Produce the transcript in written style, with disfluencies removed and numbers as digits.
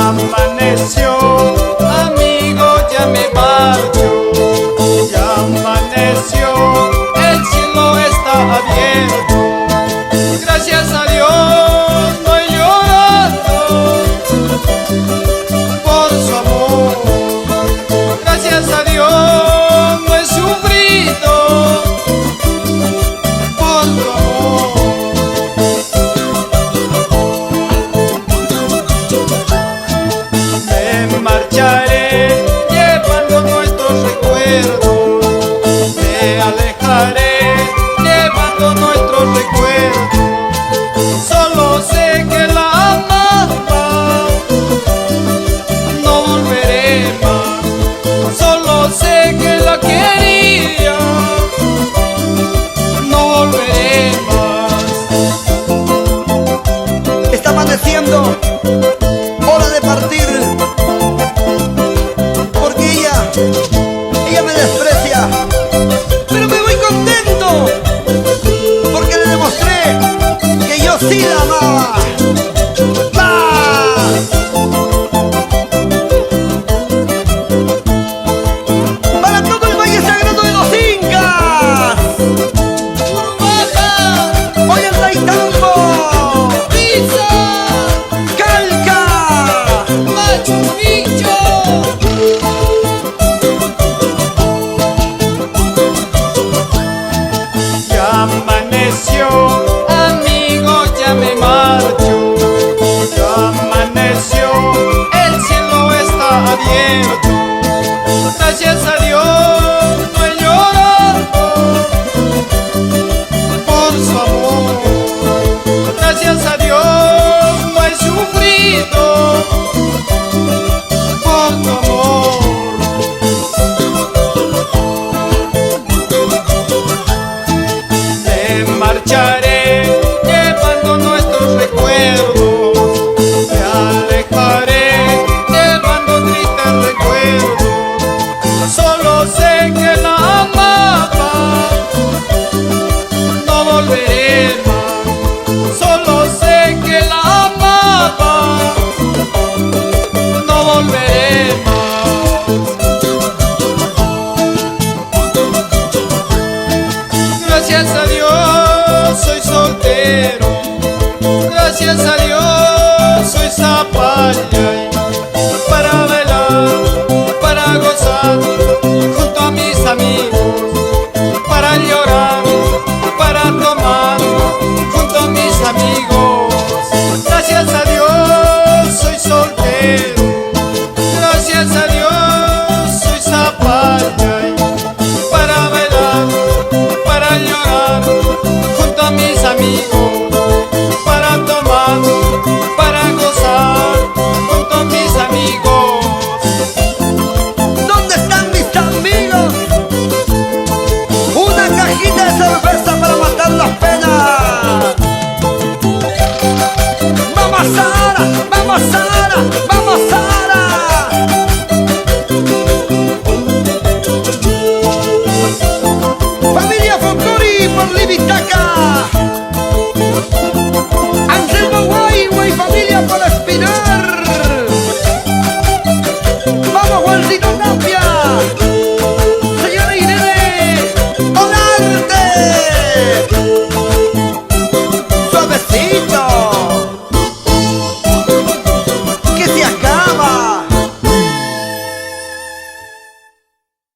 amaneció, amigo, ya me marcho. Ya amaneció, el cielo está abierto. Gracias a Dios no he llorado por su amor. Gracias a Dios no he sufrido por tu amor. Me marcharé llevando nuestros recuerdos. Me alejaré llevando nuestros recuerdos. Solo sé que la amaba, no volveré más. Solo sé que la quería, no volveré más. Está amaneciendo, hora de partir, porque ella me desprecia, pero me voy contento, porque le demostré que yo sí la amaba. ¡Va! Para todo el Valle Sagrado de los Incas, Ollantaytambo, Pizza, Calca, Machu Picchu. Ya amaneció, amigo, ya me marcho. Ya amaneció, el cielo está abierto. Gracias a Dios no he llorado por su amor. Gracias a Dios no he sufrido por tu amor. Me marcharé llevando nuestros recuerdos. Me alejaré llevando tristes recuerdos. Solo sé que la amaba, no volveré más. Solo sé que la amaba, no volveré más. Gracias a Dios soy soltero. Gracias a Dios soy zapalla. Para bailar, para gozar junto a mis amigos. Para llorar, para tomar junto a mis amigos. Gracias a Dios soy soltero. Gracias a Dios soy zapalla. Para bailar, para llorar junto a mis amigos. Para tomar, para gozar junto a mis amigos. ¿dónde están mis amigos? Una cajita de cerveza para matar las penas. Vamos Sara, vamos Sara, vamos.